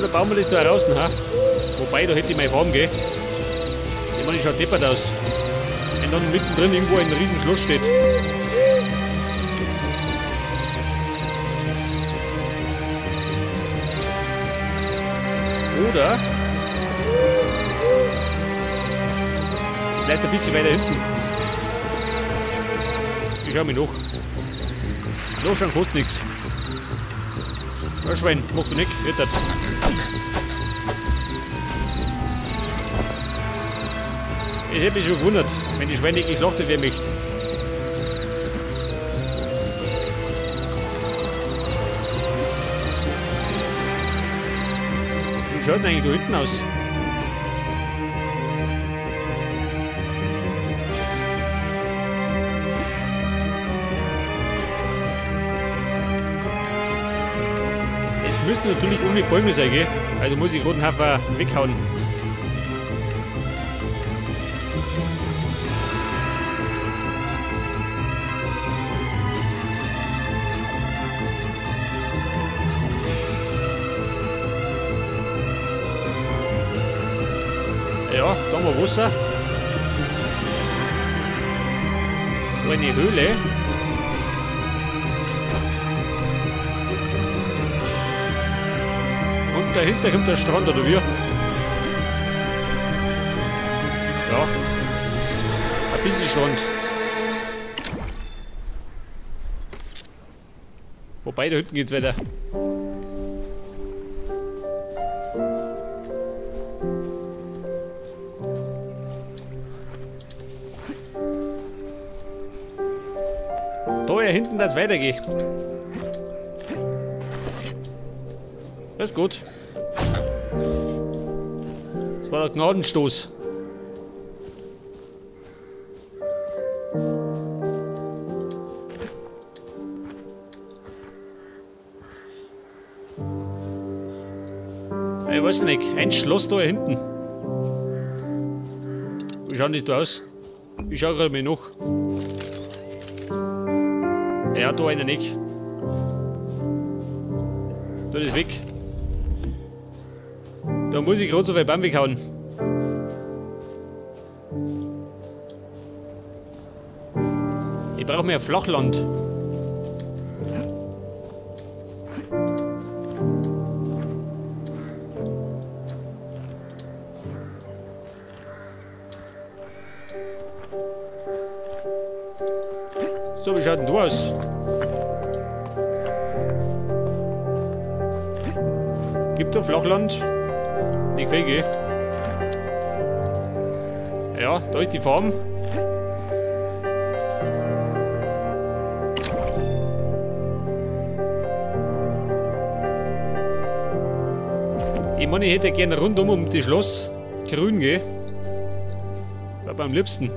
Oder bauen wir das da draußen, ha? Wobei, da hätte ich meine Farm, gell? Ich meine, die schaut deppert aus. Wenn dann mittendrin irgendwo ein riesen Schloss steht. Oder vielleicht ein bisschen weiter hinten. Ich schau mich noch. Nachschauen kostet nichts. Schwein, mach du nicht, rittert. Ich hätte mich schon gewundert, wenn die Schweine geschlachtet werden möchte. Wie schaut denn eigentlich da hinten aus? Es müssten natürlich ohne Bäume sein, gell? Also muss ich roten Hafer weghauen. Ja, da haben wir Wasser. Da eine Höhle. Und dahinter kommt der Strand, oder wie? Ja. Ein bisschen Strand. Wobei, da hinten geht's weiter. Da hier hinten das weitergeht. Das ist gut. Das war der Gnadenstoß. Ich weiß nicht, ein Schloss da hinten. Wie schaut das da aus? Ich schau gerade mal nach. Ja, da einer nicht. Da ist weg. Da muss ich gerade so viel Baum weghauen. Ich brauche mehr Flachland. So, wie schaut denn du aus? Gibt da Flachland? Nicht viel, gell? Ja, da ist die Farm. Ich meine, ich hätte gerne rundum um das Schloss grün, gell? Aber am liebsten.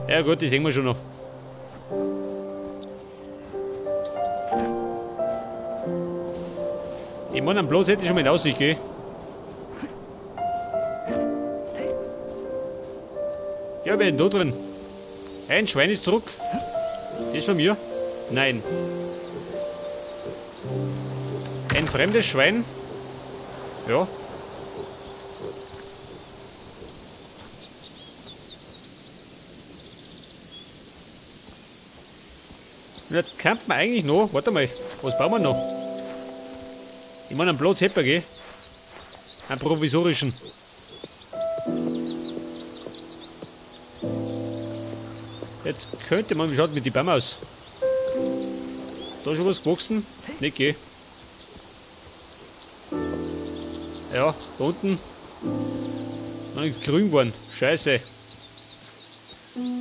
Ja gut, das sehen wir schon noch. Ich meine, am Platz hätte ich schon mal in Aussicht, gell? Ja, wer ist denn da drin? Ein Schwein ist zurück. Das ist von mir? Nein. Ein fremdes Schwein? Ja. Jetzt kann man eigentlich noch. Warte mal, was brauchen wir noch? Ich meine, einen Platz hätten wir, gell? Einen provisorischen. Jetzt könnte man, wie schaut mit die Bäume aus? Da schon was gewachsen? Nicht, gell? Ja, da unten. Noch nichts grün geworden. Scheiße.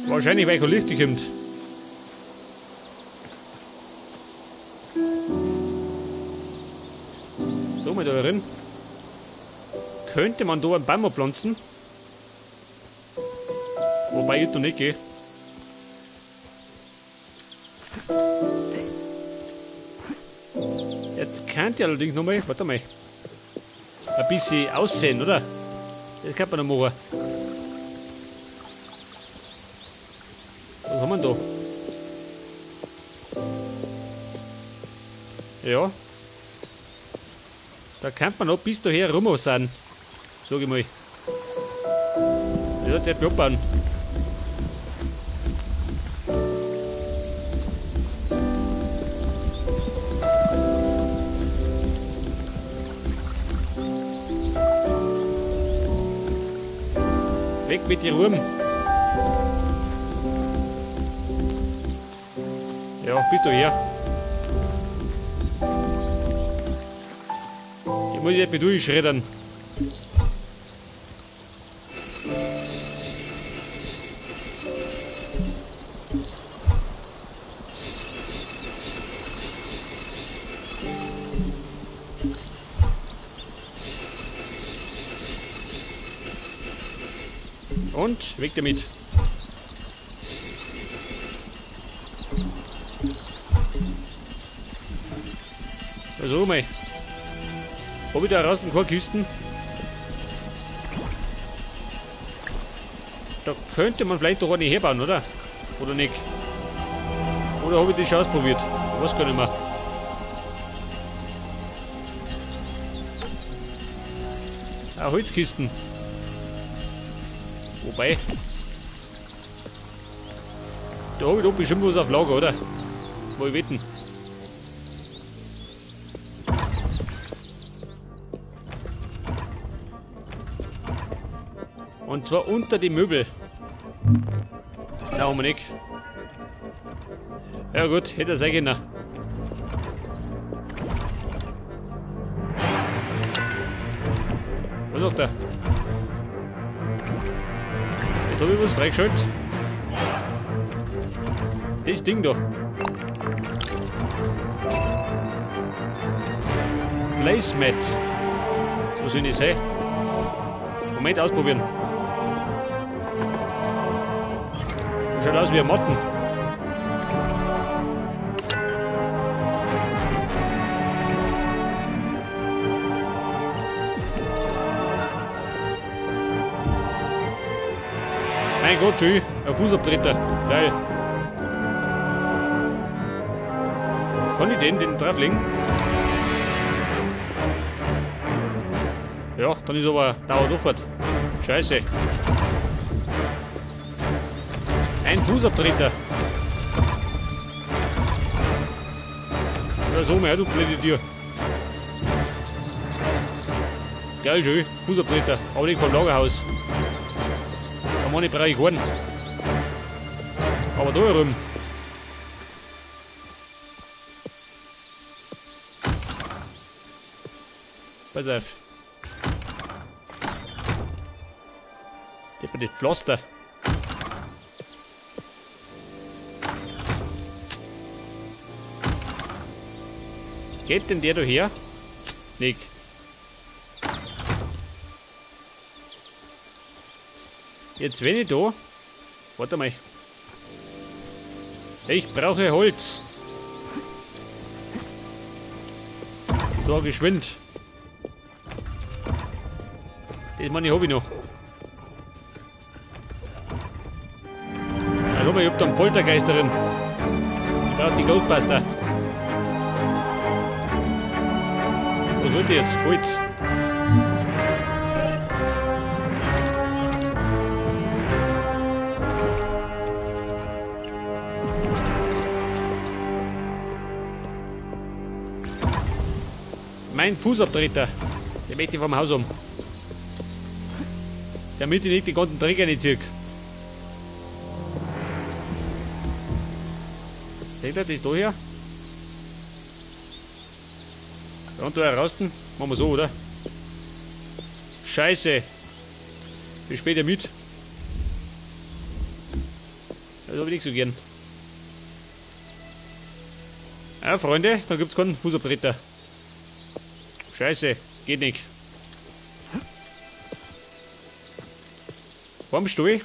Wahrscheinlich, weil kein Licht kommt. So, mal da drin. Könnte man da einen Baum pflanzen? Wobei ich da nicht gehe. Jetzt könnte ich allerdings nochmal, warte mal, ein bisschen aussehen, oder? Das kann man noch machen. Was haben wir da? Ja. Da kann man noch bis daher rum sein. Sag ich mal. Das hat der abbauen. Weg mit den Ruhm. Ja, bist du her. Ich muss jetzt mit durchschreddern. Und weg damit. Also mal. Habe ich da draußen keine Kisten? Da könnte man vielleicht doch eine herbauen, oder? Oder nicht? Oder habe ich das schon ausprobiert? Ich weiß gar nicht mehr. Ah, Holzkisten. Wobei. Da habe ich doch bestimmt was auf Lager, oder? Mal wetten. Und zwar unter die Möbel. Da haben wir nicht. Ja gut, hätte er sein können. Was sagt er? Jetzt habe ich was freigeschaltet. Das Ding da. Placemat. Wo soll das sein? Moment, ausprobieren. Schaut aus wie ein Motten. Mein Gott, schön. Ein Fußabtreter. Geil. Kann ich den drauflegen? Ja, dann ist aber dauert aufwärts. Scheiße. Ein Fußabtreter. Ja, so mehr, du blöde Tier. Geil, schön. Fußabtreter. Aber nicht vom Lagerhaus. Da meine brauche ich keinen. Aber da herum. Pass auf. Gib mir das Pflaster. Geht denn der da her? Nick. Jetzt wenn ich da... Warte mal. Ich brauche Holz. Da geschwind. Das meine ich, habe ich noch. Also ich hab da einen Poltergeist drin. Ich brauche die Ghostbuster. Was wollt ihr jetzt? Holz. Mein Fußabtreter. Den möchte ich vom Haus um. Damit ich nicht die ganzen Träger nicht ziehe. Seht ihr das da her? Ja, und da heraus. Machen wir so, oder? Scheiße. Bis später mit. Das habe ich nicht so gern. Ja, Freunde, dann gibt es keinen Fußabtreter. Scheiße, geht nicht. Vorm Stall.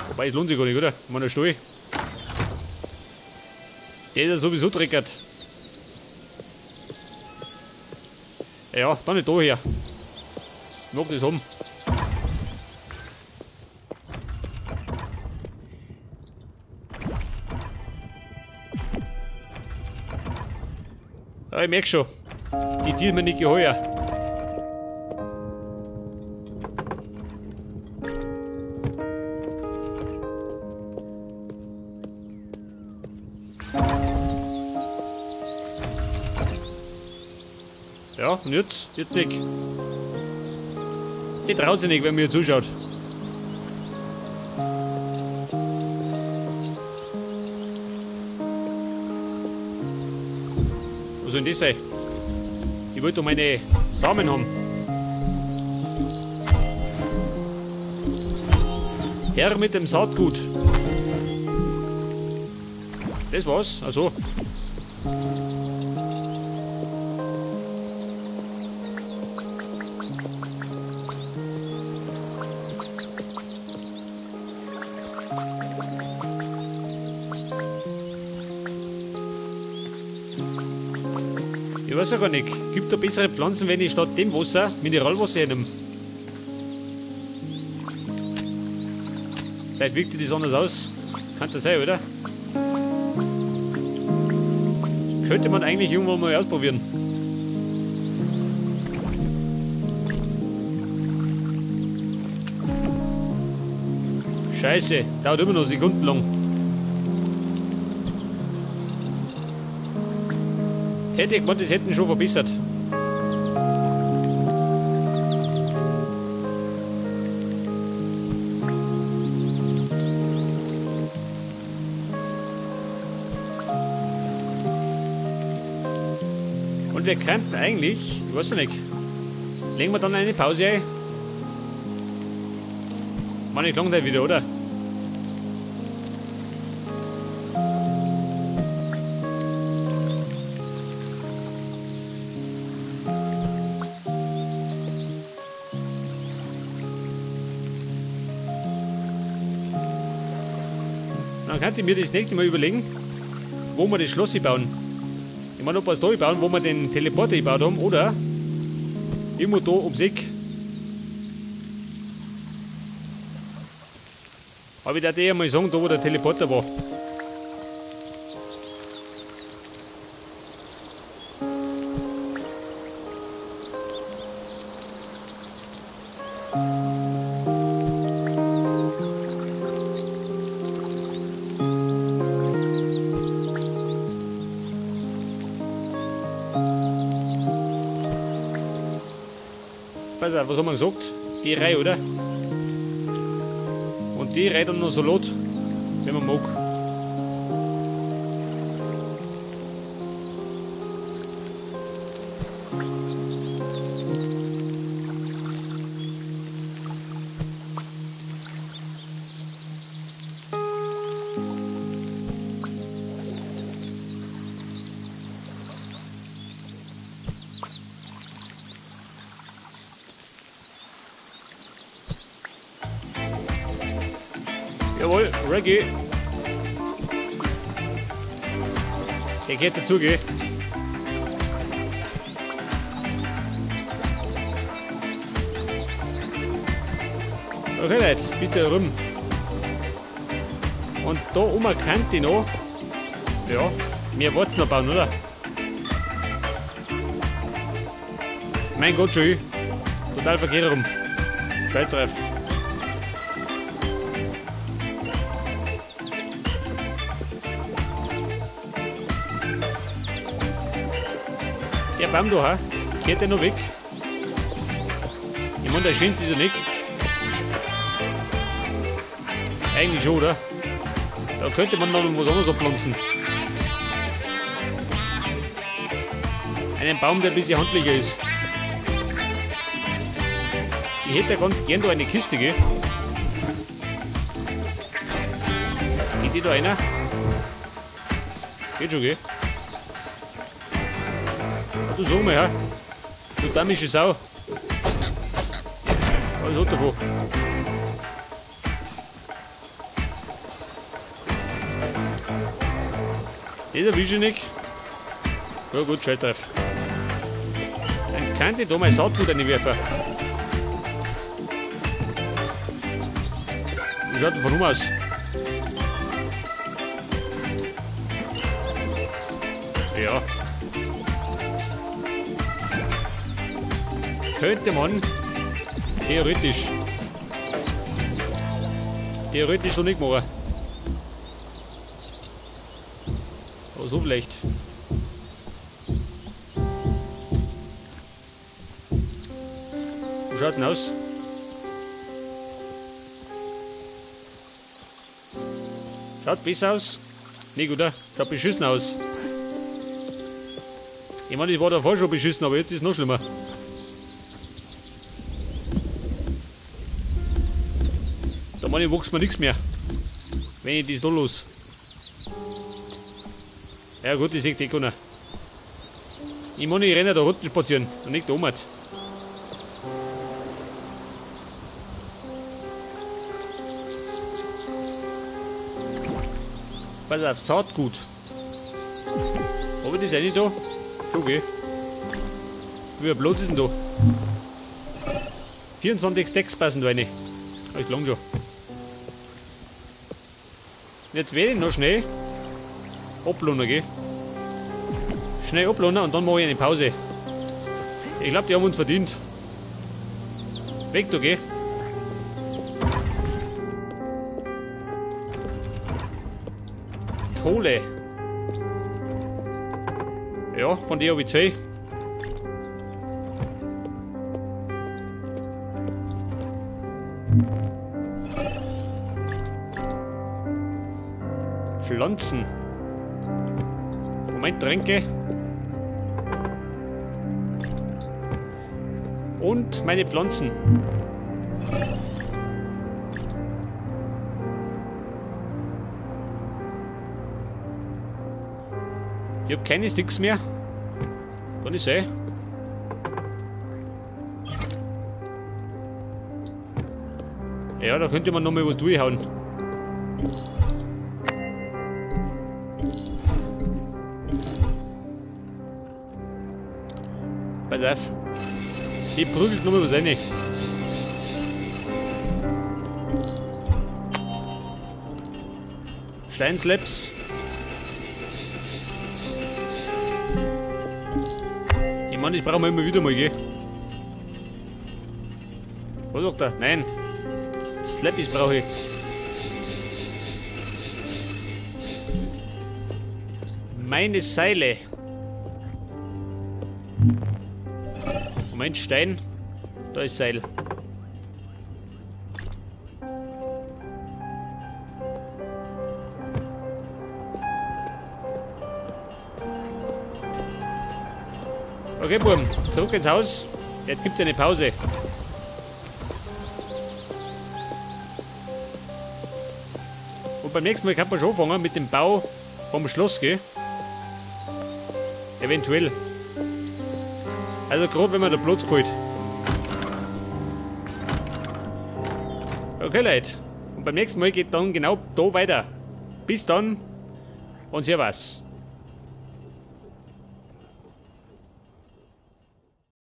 Wobei, es lohnt sich gar nicht, oder? Meiner Stall. Der ist ja sowieso dreckert. Ja, dann nicht da her. Noch das haben. Ja, ich merk schon. Die Tiere mir nicht geheuer. Ja, und jetzt? Jetzt nicht. Ich traut sich nicht, wenn mir zuschaut. Was soll denn das sein? Ich wollte doch meine Samen haben. Herr mit dem Saatgut. Das war's? Also. Ich weiß ja gar nicht. Gibt da bessere Pflanzen, wenn ich statt dem Wasser Mineralwasser nehme? Vielleicht wirkt das anders aus. Kann das sein, oder? Könnte man eigentlich irgendwann mal ausprobieren. Scheiße, dauert immer noch Sekunden lang. Hätte ich gemeint, das hätten schon verbessert. Und wir könnten eigentlich, ich weiß nicht, legen wir dann eine Pause ein. War nicht lang wieder, oder? Dann könnte ich mir das nächste Mal überlegen, wo wir das Schloss bauen. Ich meine, ob wir es da bauen, wo wir den Teleporter gebaut haben, oder irgendwo da ums Eck. Aber ich darf eher mal sagen, da wo der Teleporter war. Was haben wir gesagt? Die Reihe, oder? Und die Reihe dann noch Salat, wenn man mag. Jawohl, Reggae. Der geht dazu, gell? Okay, Leute, bitte rum. Und da oben könnte ich noch. Ja, mehr Warzen noch bauen, oder? Mein Gott, schon. Total verkehrt rum. Scheiß drauf. Der Baum da, ha? Geht der noch weg? Ich meine, der scheint ist ja nicht. Eigentlich schon, oder? Da könnte man noch was anderes abpflanzen. Einen Baum, der ein bisschen handlicher ist. Ich hätte ganz gern da eine Kiste, gell? Geht die da einer? Geht schon, gell? Du sag mal, ja. Du damische Sau. Was hat davon? Das erwische ich nicht. Ja gut, scheiß drauf. Dann kann ich da mal Saatgut reinwerfen. Wie schaut denn von oben aus? Ja. könnte man theoretisch so nicht machen. Aber so vielleicht. Wie schaut denn aus? Schaut besser aus? Nicht, oder? Schaut beschissen aus. Ich meine, ich war davor schon beschissen, aber jetzt ist es noch schlimmer. Da meine ich, wächst mir nichts mehr. Wenn ich das da los. Ja gut, ich sehe die keiner. Ich meine, ich renne da unten spazieren und nicht da oben. Pass auf, Saatgut. Aber das ist ja nicht da. Schon, gell? Wie ein Platz ist denn da? 24 Stacks passen da rein. Das lang schon. Jetzt werde ich noch schnell ablohnen, gell? Schnell ablohnen und dann mache ich eine Pause. Ich glaube, die haben uns verdient. Weg da, geh. Kohle. Ja, von der habe ich 2. Pflanzen. Moment, Tränke. Und meine Pflanzen. Ich habe keine Sticks mehr. Kann ich sehen. Ja, da könnte man noch mal was durchhauen. Pass auf. Die prügelt noch mal was rein. Steinslaps. Ich meine, das brauchen wir immer wieder mal, gell? Was sagt er? Nein. Slappies brauche ich. Meine Seile. Moment, Stein. Da ist Seil. Okay, Buben, zurück ins Haus. Jetzt gibt es eine Pause. Und beim nächsten Mal kann man schon anfangen mit dem Bau vom Schloss, gell? Eventuell. Also gerade wenn man der Platz gefällt. Okay, Leute. Und beim nächsten Mal geht dann genau da weiter. Bis dann und servus.